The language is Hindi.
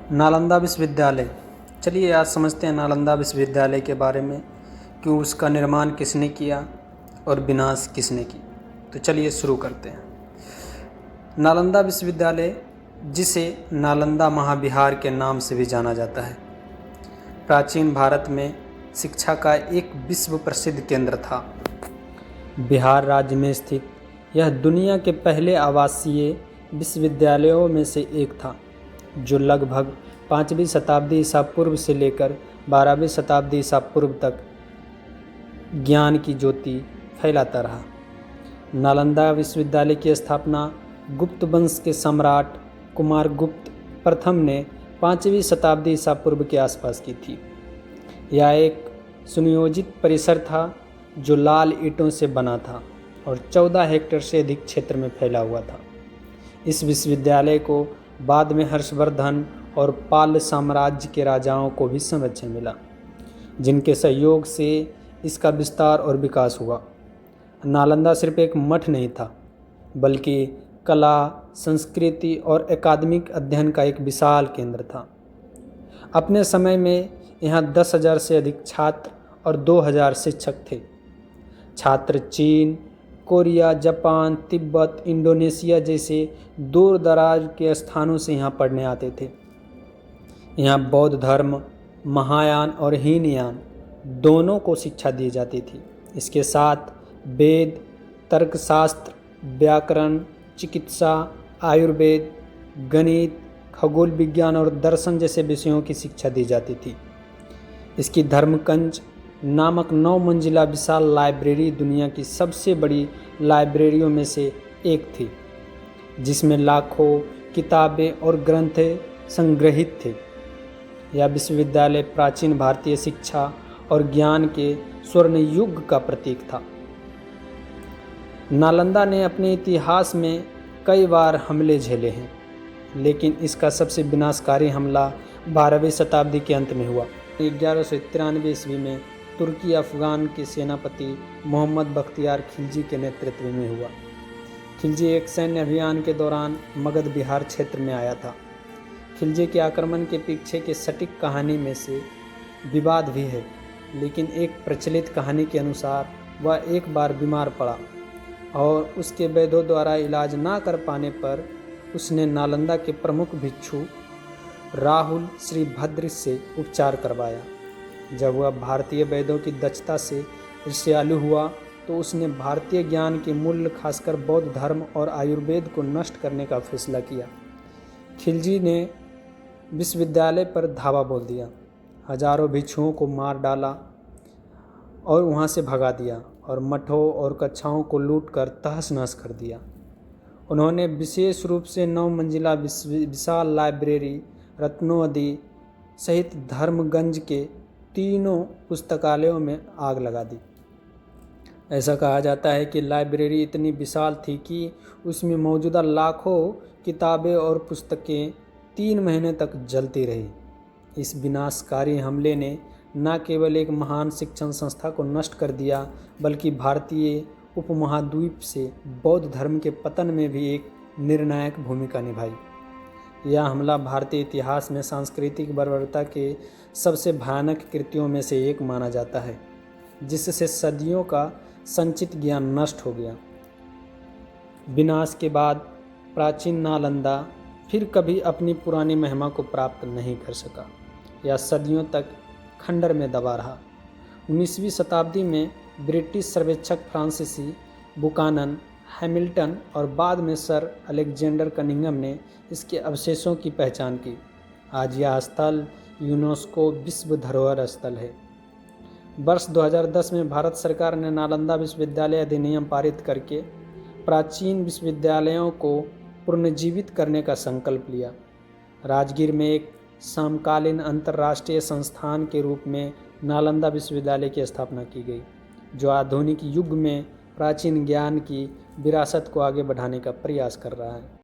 नालंदा विश्वविद्यालय। चलिए आज समझते हैं नालंदा विश्वविद्यालय के बारे में कि उसका निर्माण किसने किया और विनाश किसने की। तो चलिए शुरू करते हैं। नालंदा विश्वविद्यालय, जिसे नालंदा महाविहार के नाम से भी जाना जाता है, प्राचीन भारत में शिक्षा का एक विश्व प्रसिद्ध केंद्र था। बिहार राज्य में स्थित यह दुनिया के पहले आवासीय विश्वविद्यालयों में से एक था, जो लगभग 5वीं शताब्दी ईसा पूर्व से लेकर 12वीं शताब्दी ईसा पूर्व तक ज्ञान की ज्योति फैलाता रहा। नालंदा विश्वविद्यालय की स्थापना गुप्त वंश के सम्राट कुमारगुप्त प्रथम ने 5वीं शताब्दी ईसा पूर्व के आसपास की थी। यह एक सुनियोजित परिसर था जो लाल ईंटों से बना था और 14 हेक्टेयर से अधिक क्षेत्र में फैला हुआ था। इस विश्वविद्यालय को बाद में हर्षवर्धन और पाल साम्राज्य के राजाओं को भी संरक्षण मिला, जिनके सहयोग से इसका विस्तार और विकास हुआ। नालंदा सिर्फ एक मठ नहीं था, बल्कि कला, संस्कृति और अकादमिक अध्ययन का एक विशाल केंद्र था। अपने समय में यहाँ 10,000 से अधिक छात्र और 2,000 शिक्षक थे। छात्र चीन, कोरिया, जापान, तिब्बत, इंडोनेशिया जैसे दूर दराज के स्थानों से यहाँ पढ़ने आते थे। यहाँ बौद्ध धर्म, महायान और हीनयान दोनों को शिक्षा दी जाती थी। इसके साथ वेद, तर्कशास्त्र, व्याकरण, चिकित्सा, आयुर्वेद, गणित, खगोल विज्ञान और दर्शन जैसे विषयों की शिक्षा दी जाती थी। इसकी धर्मकंज नामक 9 मंजिला विशाल लाइब्रेरी दुनिया की सबसे बड़ी लाइब्रेरियों में से एक थी, जिसमें लाखों किताबें और ग्रंथ संग्रहित थे। यह विश्वविद्यालय प्राचीन भारतीय शिक्षा और ज्ञान के स्वर्ण युग का प्रतीक था। नालंदा ने अपने इतिहास में कई बार हमले झेले हैं, लेकिन इसका सबसे विनाशकारी हमला 12वीं शताब्दी के अंत में हुआ। 1193 ईस्वी में तुर्की अफगान के सेनापति मोहम्मद बख्तियार खिलजी के नेतृत्व में हुआ। खिलजी एक सैन्य अभियान के दौरान मगध बिहार क्षेत्र में आया था। खिलजी के आक्रमण के पीछे के सटीक कहानी में से विवाद भी है, लेकिन एक प्रचलित कहानी के अनुसार वह एक बार बीमार पड़ा और उसके वैद्यों द्वारा इलाज ना कर पाने पर उसने नालंदा के प्रमुख भिक्षु राहुल श्रीभद्र से उपचार करवाया। जब वह भारतीय वैद्यों की दक्षता से ईर्ष्यालु हुआ तो उसने भारतीय ज्ञान के मूल्य, खासकर बौद्ध धर्म और आयुर्वेद को नष्ट करने का फैसला किया। खिलजी ने विश्वविद्यालय पर धावा बोल दिया, हजारों भिक्षुओं को मार डाला और वहां से भगा दिया और मठों और कक्षाओं को लूटकर तहस नहस कर दिया। उन्होंने विशेष रूप से 9 मंजिला विशाल लाइब्रेरी रत्नोवदी सहित धर्मगंज के तीनों पुस्तकालयों में आग लगा दी। ऐसा कहा जाता है कि लाइब्रेरी इतनी विशाल थी कि उसमें मौजूदा लाखों किताबें और पुस्तकें 3 महीने तक जलती रही। इस विनाशकारी हमले ने न केवल एक महान शिक्षण संस्था को नष्ट कर दिया, बल्कि भारतीय उपमहाद्वीप से बौद्ध धर्म के पतन में भी एक निर्णायक भूमिका निभाई। यह हमला भारतीय इतिहास में सांस्कृतिक बर्बरता के सबसे भयानक कृत्यों में से एक माना जाता है, जिससे सदियों का संचित ज्ञान नष्ट हो गया। विनाश के बाद प्राचीन नालंदा फिर कभी अपनी पुरानी महिमा को प्राप्त नहीं कर सका। यह सदियों तक खंडर में दबा रहा। 19वीं शताब्दी में ब्रिटिश सर्वेक्षक फ्रांसीसी बुकानन, हैमिल्टन और बाद में सर अलेक्जेंडर कनिंघम ने इसके अवशेषों की पहचान की। आज यह स्थल यूनेस्को विश्व धरोहर स्थल है। वर्ष 2010 में भारत सरकार ने नालंदा विश्वविद्यालय अधिनियम पारित करके प्राचीन विश्वविद्यालयों को पुनर्जीवित करने का संकल्प लिया। राजगीर में एक समकालीन अंतर्राष्ट्रीय संस्थान के रूप में नालंदा विश्वविद्यालय की स्थापना की गई, जो आधुनिक युग में प्राचीन ज्ञान की विरासत को आगे बढ़ाने का प्रयास कर रहा है।